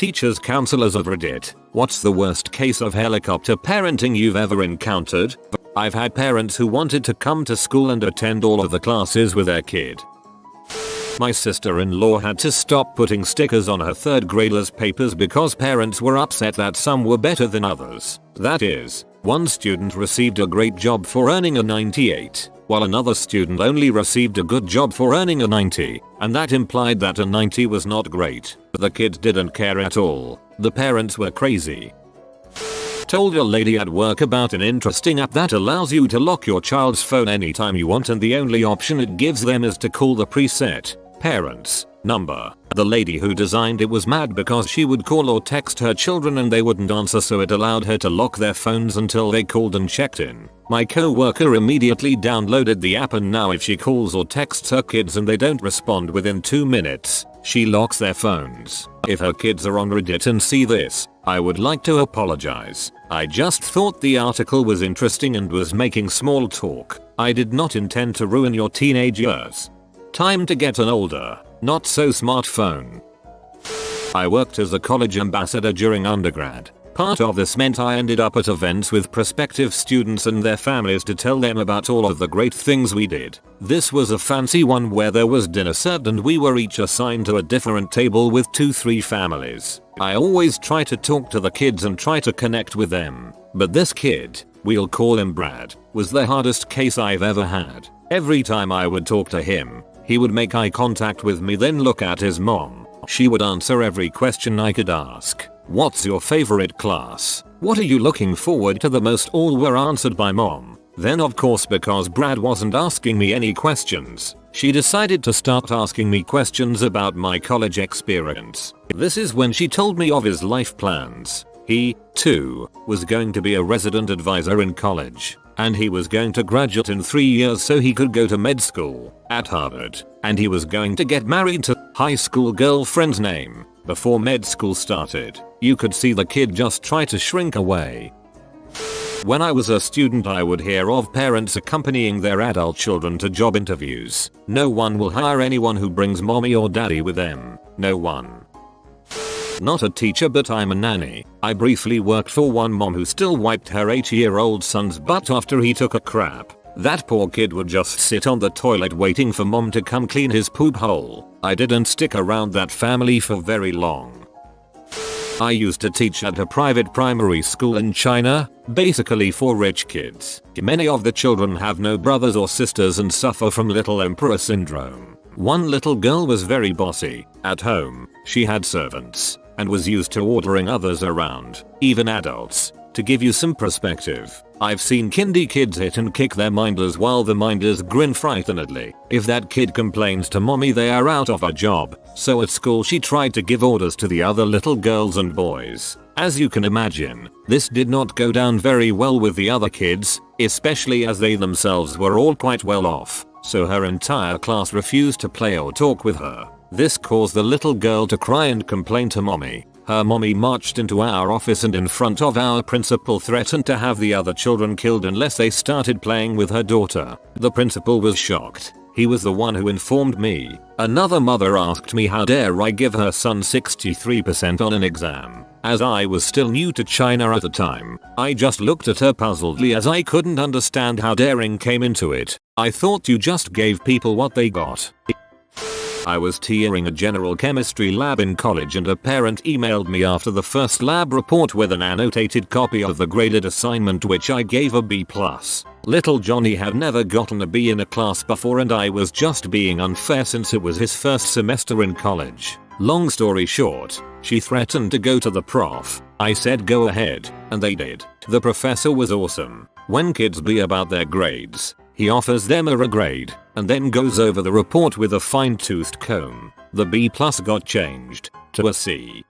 Teachers, counselors of Reddit, what's the worst case of helicopter parenting you've ever encountered? I've had parents who wanted to come to school and attend all of the classes with their kid. My sister-in-law had to stop putting stickers on her third graders' papers because parents were upset that some were better than others. That is, one student received a great job for earning a 98, while another student only received a good job for earning a 90, and that implied that a 90 was not great. The kids didn't care at all. The parents were crazy. Told a lady at work about an interesting app that allows you to lock your child's phone anytime you want, and the only option it gives them is to call the preset parents number. The lady who designed it was mad because she would call or text her children and they wouldn't answer, so it allowed her to lock their phones until they called and checked in. My co-worker immediately downloaded the app, and now if she calls or texts her kids and they don't respond within 2 minutes, she locks their phones. If her kids are on Reddit and see this, I would like to apologize. I just thought the article was interesting and was making small talk. I did not intend to ruin your teenage years. Time to get an older, not so smart phone. I worked as a college ambassador during undergrad. Part of this meant I ended up at events with prospective students and their families to tell them about all of the great things we did. This was a fancy one where there was dinner served and we were each assigned to a different table with 2-3 families. I always try to talk to the kids and try to connect with them. But this kid, we'll call him Brad, was the hardest case I've ever had. Every time I would talk to him, he would make eye contact with me, then look at his mom. She would answer every question I could ask. What's your favorite class? What are you looking forward to the most? All were answered by mom. Then of course, because Brad wasn't asking me any questions, she decided to start asking me questions about my college experience. This is when she told me of his life plans. He, too, was going to be a resident advisor in college. And he was going to graduate in 3 years so he could go to med school at Harvard. And he was going to get married to high school girlfriend's name before med school started. You could see the kid just try to shrink away. When I was a student, I would hear of parents accompanying their adult children to job interviews. No one will hire anyone who brings mommy or daddy with them. No one. Not a teacher, but I'm a nanny. I briefly worked for one mom who still wiped her 8-year-old son's butt after he took a crap. That poor kid would just sit on the toilet waiting for mom to come clean his poop hole. I didn't stick around that family for very long. I used to teach at a private primary school in China, basically for rich kids. Many of the children have no brothers or sisters and suffer from little emperor syndrome. One little girl was very bossy. At home, she had servants and was used to ordering others around, even adults. To give you some perspective, I've seen kindy kids hit and kick their minders while the minders grin frightenedly. If that kid complains to mommy, they are out of a job. So at school she tried to give orders to the other little girls and boys. As you can imagine, this did not go down very well with the other kids, especially as they themselves were all quite well off. So her entire class refused to play or talk with her. This caused the little girl to cry and complain to mommy. Her mommy marched into our office and in front of our principal threatened to have the other children killed unless they started playing with her daughter. The principal was shocked. He was the one who informed me. Another mother asked me how dare I give her son 63% on an exam. As I was still new to China at the time, I just looked at her puzzledly as I couldn't understand how daring came into it. I thought you just gave people what they got. I was teaching a general chemistry lab in college and a parent emailed me after the first lab report with an annotated copy of the graded assignment, which I gave a B+. Little Johnny had never gotten a B in a class before and I was just being unfair since it was his first semester in college. Long story short, she threatened to go to the prof. I said go ahead, and they did. The professor was awesome. When kids be about their grades, he offers them a regrade, and then goes over the report with a fine-toothed comb. The B+ got changed to a C.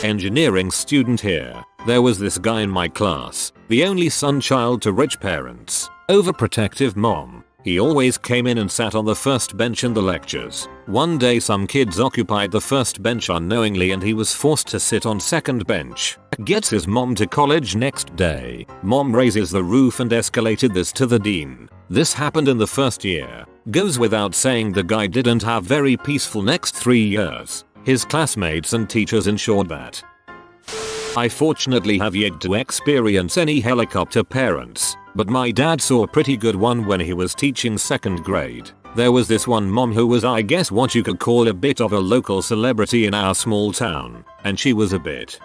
Engineering student here. There was this guy in my class, the only son child to rich parents, overprotective mom. He always came in and sat on the first bench in the lectures. One day some kids occupied the first bench unknowingly and he was forced to sit on second bench. Gets his mom to college next day. Mom raises the roof and escalated this to the dean. This happened in the first year. Goes without saying the guy didn't have very peaceful next 3 years. His classmates and teachers ensured that. I fortunately have yet to experience any helicopter parents, but my dad saw a pretty good one when he was teaching 2nd grade. There was this one mom who was, I guess, what you could call a bit of a local celebrity in our small town, and she was a bit,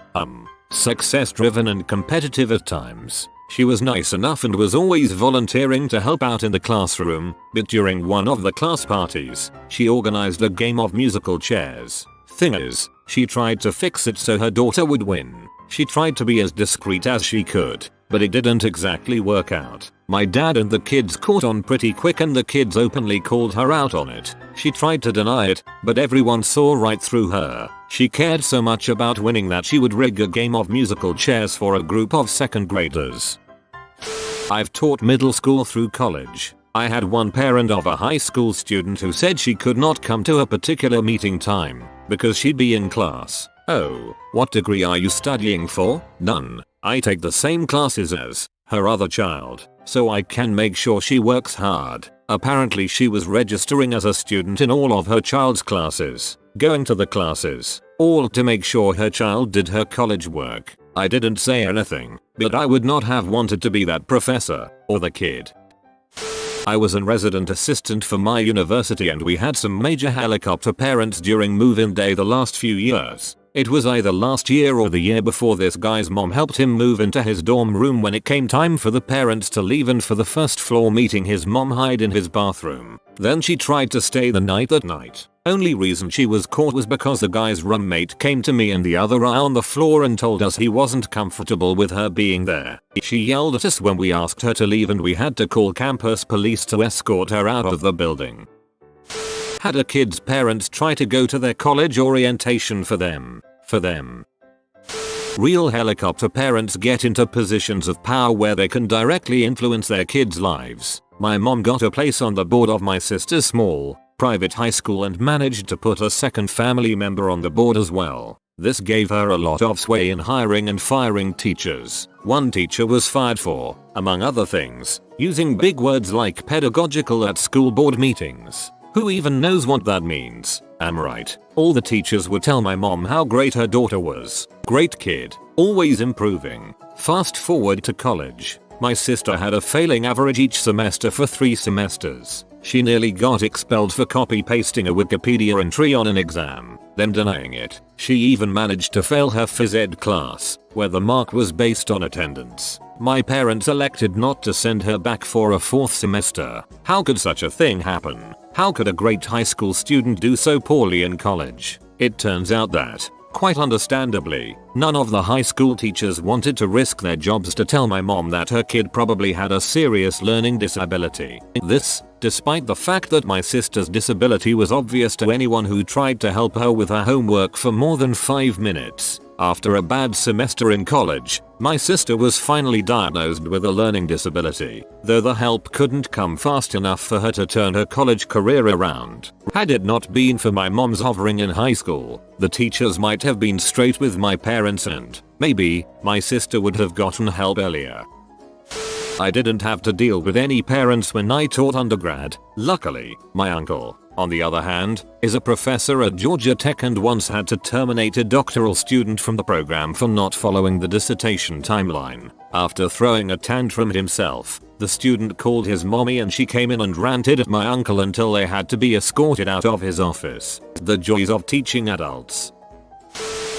success driven and competitive at times. She was nice enough and was always volunteering to help out in the classroom, but during one of the class parties, she organized a game of musical chairs. Thing is, she tried to fix it so her daughter would win. She tried to be as discreet as she could, but it didn't exactly work out. My dad and the kids caught on pretty quick and the kids openly called her out on it. She tried to deny it, but everyone saw right through her. She cared so much about winning that she would rig a game of musical chairs for a group of 2nd graders. I've taught middle school through college. I had one parent of a high school student who said she could not come to a particular meeting time because she'd be in class. Oh, what degree are you studying for? None. I take the same classes as her other child, so I can make sure she works hard. Apparently she was registering as a student in all of her child's classes, going to the classes, all to make sure her child did her college work. I didn't say anything, but I would not have wanted to be that professor, or the kid. I was a resident assistant for my university and we had some major helicopter parents during move-in day the last few years. It was either last year or the year before. This guy's mom helped him move into his dorm room when it came time for the parents to leave, and for the first floor meeting his mom hid in his bathroom. Then she tried to stay the night that night. Only reason she was caught was because the guy's roommate came to me and the other eye on the floor and told us he wasn't comfortable with her being there. She yelled at us when we asked her to leave and we had to call campus police to escort her out of the building. Had a kid's parents try to go to their college orientation for them. Real helicopter parents get into positions of power where they can directly influence their kids' lives. My mom got a place on the board of my sister's small, private high school and managed to put a 2nd family member on the board as well. This gave her a lot of sway in hiring and firing teachers. One teacher was fired for, among other things, using big words like pedagogical at school board meetings. Who even knows what that means? I'm right. All the teachers would tell my mom how great her daughter was. Great kid, always improving. Fast forward to college. My sister had a failing average each semester for 3 semesters. She nearly got expelled for copy-pasting a Wikipedia entry on an exam, then denying it. She even managed to fail her phys ed class, where the mark was based on attendance. My parents elected not to send her back for a 4th semester. How could such a thing happen? How could a great high school student do so poorly in college? It turns out that, quite understandably, none of the high school teachers wanted to risk their jobs to tell my mom that her kid probably had a serious learning disability. This, despite the fact that my sister's disability was obvious to anyone who tried to help her with her homework for more than 5 minutes. After a bad semester in college, my sister was finally diagnosed with a learning disability, though the help couldn't come fast enough for her to turn her college career around. Had it not been for my mom's hovering in high school, the teachers might have been straight with my parents and, maybe, my sister would have gotten help earlier. I didn't have to deal with any parents when I taught undergrad, luckily. My uncle, on the other hand, is a professor at Georgia Tech and once had to terminate a doctoral student from the program for not following the dissertation timeline. After throwing a tantrum himself, the student called his mommy and she came in and ranted at my uncle until they had to be escorted out of his office. The joys of teaching adults.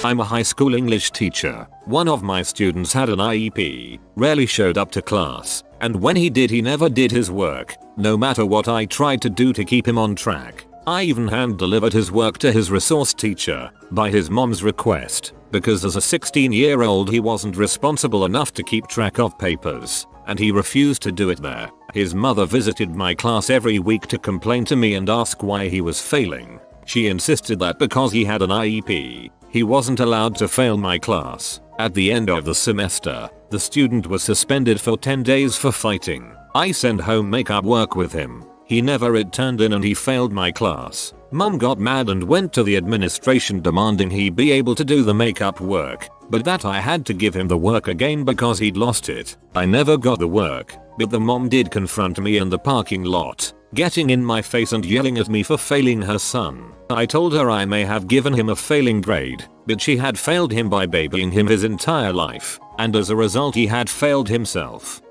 I'm a high school English teacher. One of my students had an IEP, rarely showed up to class, and when he did he never did his work, no matter what I tried to do to keep him on track. I even hand-delivered his work to his resource teacher, by his mom's request, because as a 16-year-old he wasn't responsible enough to keep track of papers, and he refused to do it there. His mother visited my class every week to complain to me and ask why he was failing. She insisted that because he had an IEP, he wasn't allowed to fail my class. At the end of the semester, the student was suspended for 10 days for fighting. I sent home makeup work with him. He never returned in and he failed my class. Mom got mad and went to the administration demanding he be able to do the makeup work, but that I had to give him the work again because he'd lost it. I never got the work, but the mom did confront me in the parking lot. getting in my face and yelling at me for failing her son. I told her I may have given him a failing grade, but she had failed him by babying him his entire life, and as a result he had failed himself.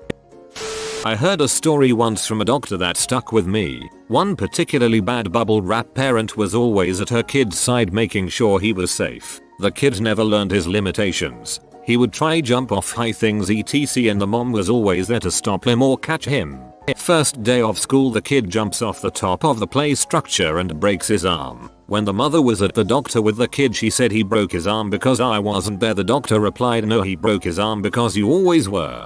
I heard a story once from a doctor that stuck with me. One particularly bad bubble wrap parent was always at her kid's side making sure he was safe. The kid never learned his limitations. He would try jump off high things etc, and the mom was always there to stop him or catch him. First day of school the kid jumps off the top of the play structure and breaks his arm. When the mother was at the doctor with the kid she said he broke his arm because I wasn't there. The doctor replied, no, he broke his arm because you always were.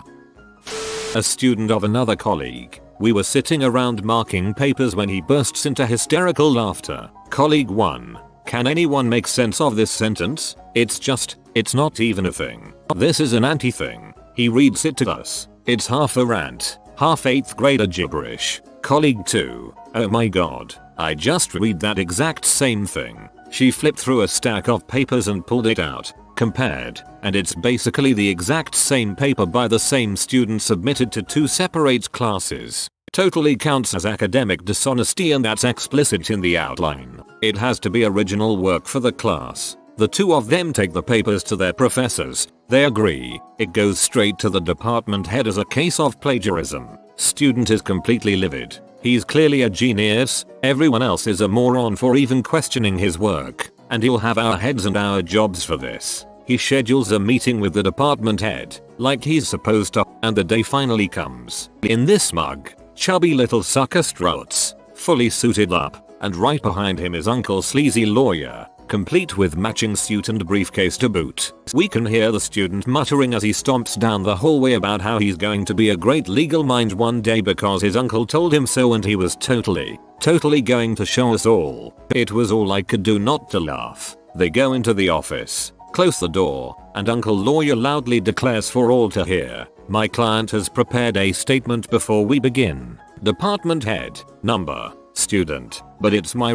A student of another colleague. We were sitting around marking papers when he bursts into hysterical laughter. Colleague 1. Can anyone make sense of this sentence? It's not even a thing. This is an anti-thing. He reads it to us. It's half a rant, half 8th grader gibberish. Colleague 2. Oh my god, I just read that exact same thing. She flipped through a stack of papers and pulled it out, compared, and it's basically the exact same paper by the same student submitted to 2 separate classes. Totally counts as academic dishonesty, and that's explicit in the outline. It has to be original work for the class. The 2 of them take the papers to their professors. They agree. It goes straight to the department head as a case of plagiarism. Student is completely livid. He's clearly a genius. Everyone else is a moron for even questioning his work. And he'll have our heads and our jobs for this. He schedules a meeting with the department head, like he's supposed to, and the day finally comes. In this mug, chubby little sucker struts, fully suited up, and right behind him is Uncle Sleazy Lawyer, complete with matching suit and briefcase to boot. We can hear the student muttering as he stomps down the hallway about how he's going to be a great legal mind one day because his uncle told him so, and he was totally going to show us all. It was all I could do not to laugh. They go into the office, close the door, and Uncle Lawyer loudly declares for all to hear, my client has prepared a statement before we begin. Department head, number, student, but it's my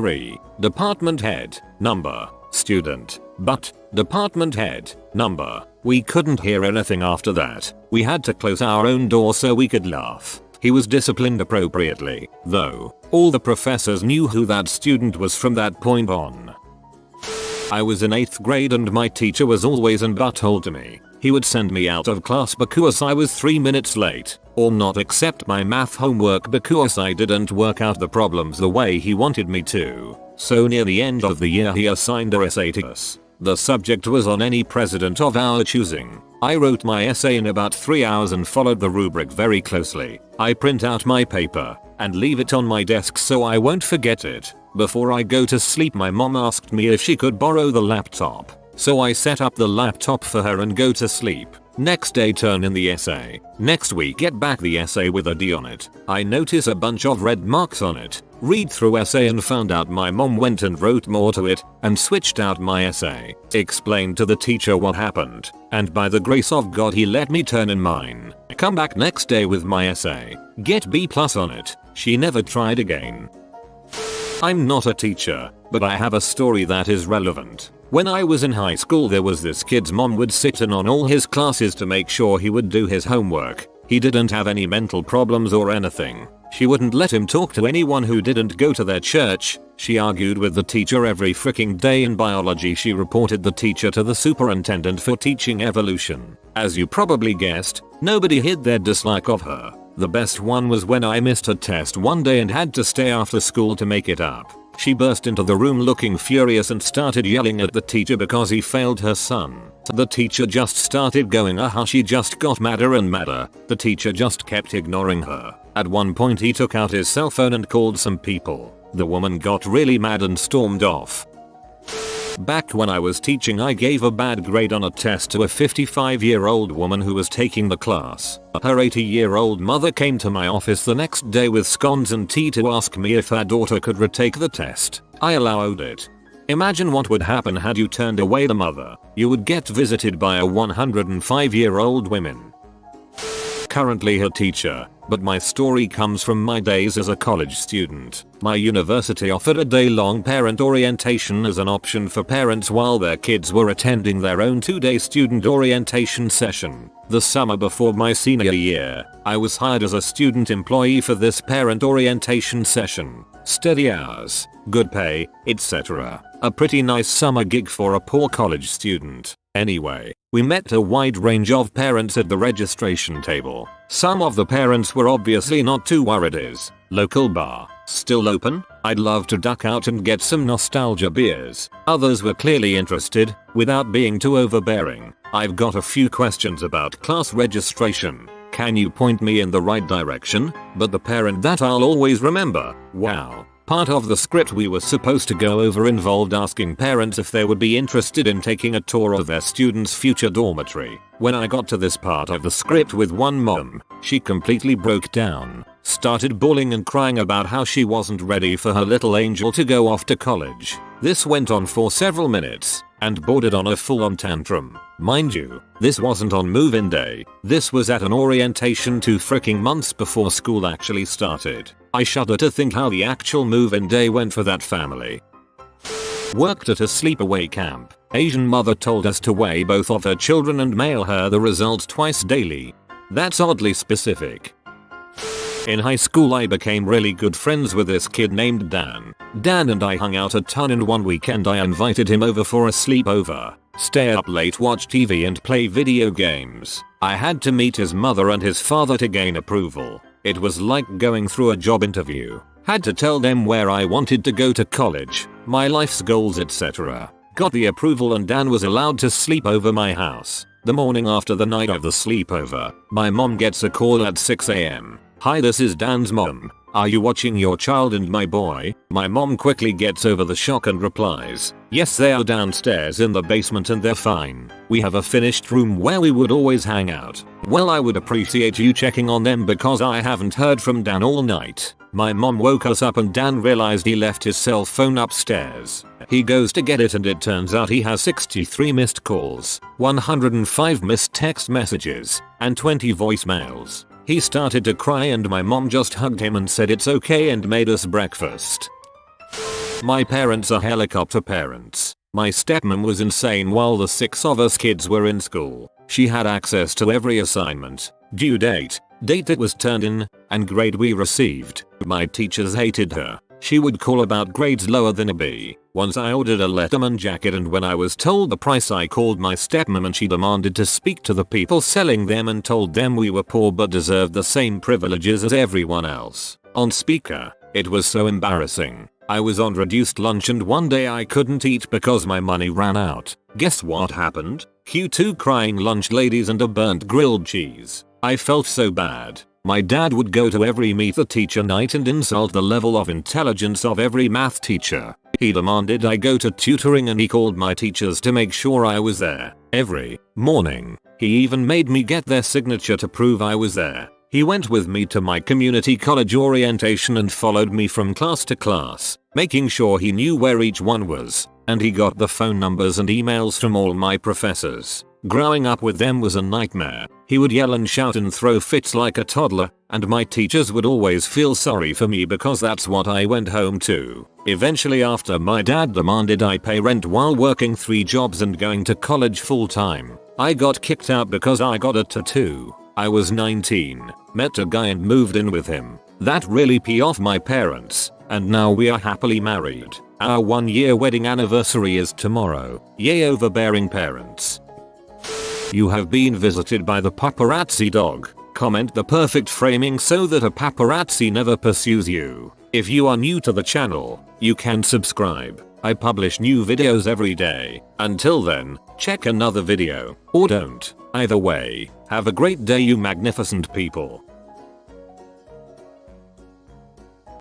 department head, number, student, but, department head, number. We couldn't hear anything after that. We had to close our own door so we could laugh. He was disciplined appropriately, though. All the professors knew who that student was from that point on. I was in 8th grade and my teacher was always an butthole to me. He would send me out of class because I was 3 minutes late, or not accept my math homework because I didn't work out the problems the way he wanted me to. So near the end of the year he assigned a essay to us. The subject was on any president of our choosing. I wrote my essay in about 3 hours and followed the rubric very closely. I print out my paper and leave it on my desk so I won't forget it. Before I go to sleep my mom asked me if she could borrow the laptop. So I set up the laptop for her and go to sleep. Next day turn in the essay. Next week get back the essay with a D on it. I notice a bunch of red marks on it. Read through essay and found out my mom went and wrote more to it and switched out my essay. Explained to the teacher what happened, and by the grace of God he let me turn in mine. Come back next day with my essay. Get B+ on it. She never tried again. I'm not a teacher, but I have a story that is relevant. When I was in high school there was this kid's mom would sit in on all his classes to make sure he would do his homework. He didn't have any mental problems or anything. She wouldn't let him talk to anyone who didn't go to their church. She argued with the teacher every freaking day. In biology she reported the teacher to the superintendent for teaching evolution. As you probably guessed, nobody hid their dislike of her. The best one was when I missed a test one day and had to stay after school to make it up. She burst into the room looking furious and started yelling at the teacher because he failed her son. The teacher just started going she just got madder and madder. The teacher just kept ignoring her. At one point he took out his cell phone and called some people. The woman got really mad and stormed off. Back when I was teaching I gave a bad grade on a test to a 55-year-old woman who was taking the class. Her 80-year-old mother came to my office the next day with scones and tea to ask me if her daughter could retake the test. I allowed it. Imagine what would happen had you turned away the mother. You would get visited by a 105-year-old woman. currently a teacher, but my story comes from my days as a college student. My university offered a day-long parent orientation as an option for parents while their kids were attending their own 2-day student orientation session. The summer before my senior year, I was hired as a student employee for this parent orientation session. Steady hours, good pay, etc. A pretty nice summer gig for a poor college student. Anyway, we met a wide range of parents at the registration table. Some of the parents were obviously not too worried. Is local bar still open? I'd love to duck out and get some nostalgia beers. Others were clearly interested, without being too overbearing. I've got a few questions about class registration. Can you point me in the right direction? But the parent that I'll always remember. Wow. Part of the script we were supposed to go over involved asking parents if they would be interested in taking a tour of their student's future dormitory. When I got to this part of the script with one mom, she completely broke down, started bawling and crying about how she wasn't ready for her little angel to go off to college. This went on for several minutes and bordered on a full-on tantrum. Mind you, this wasn't on move-in day. This was at an orientation 2 freaking months before school actually started. I shudder to think how the actual move-in day went for that family. Worked at a sleepaway camp. Asian mother told us to weigh both of her children and mail her the results twice daily. That's oddly specific. In high school I became really good friends with this kid named Dan. Dan and I hung out a ton, and one weekend I invited him over for a sleepover. Stay up late, watch TV and play video games. I had to meet his mother and his father to gain approval. It was like going through a job interview. Had to tell them where I wanted to go to college, my life's goals, etc. Got the approval and Dan was allowed to sleep over my house. The morning after the night of the sleepover, my mom gets a call at 6 AM. "Hi, this is Dan's mom. Are you watching your child and my boy?" My mom quickly gets over the shock and replies, "Yes, they are downstairs in the basement and they're fine. We have a finished room where we would always hang out." "Well, I would appreciate you checking on them because I haven't heard from Dan all night." My mom woke us up and Dan realized he left his cell phone upstairs. He goes to get it and it turns out he has 63 missed calls, 105 missed text messages, and 20 voicemails. He started to cry and my mom just hugged him and said it's okay and made us breakfast. My parents are helicopter parents. My stepmom was insane while the 6 of us kids were in school. She had access to every assignment, due date it was turned in, and grade we received. My teachers hated her. She would call about grades lower than a B. Once I ordered a Letterman jacket and when I was told the price I called my stepmom and she demanded to speak to the people selling them and told them we were poor but deserved the same privileges as everyone else. On speaker, it was so embarrassing. I was on reduced lunch and one day I couldn't eat because my money ran out. Guess what happened? Q2 crying lunch ladies and a burnt grilled cheese. I felt so bad. My dad would go to every meet the teacher night and insult the level of intelligence of every math teacher. He demanded I go to tutoring and he called my teachers to make sure I was there every morning. He even made me get their signature to prove I was there. He went with me to my community college orientation and followed me from class to class, making sure he knew where each one was, and he got the phone numbers and emails from all my professors. Growing up with them was a nightmare. He would yell and shout and throw fits like a toddler, and my teachers would always feel sorry for me because that's what I went home to. Eventually, after my dad demanded I pay rent while working 3 jobs and going to college full time, I got kicked out because I got a tattoo. I was 19, met a guy and moved in with him. That really pissed off my parents, and now we are happily married. Our 1-year wedding anniversary is tomorrow. Yay, overbearing parents. You have been visited by the paparazzi dog. Comment the perfect framing so that a paparazzi never pursues you. If you are new to the channel, you can subscribe. I publish new videos every day. Until then, check another video, or don't. Either way, have a great day, you magnificent people.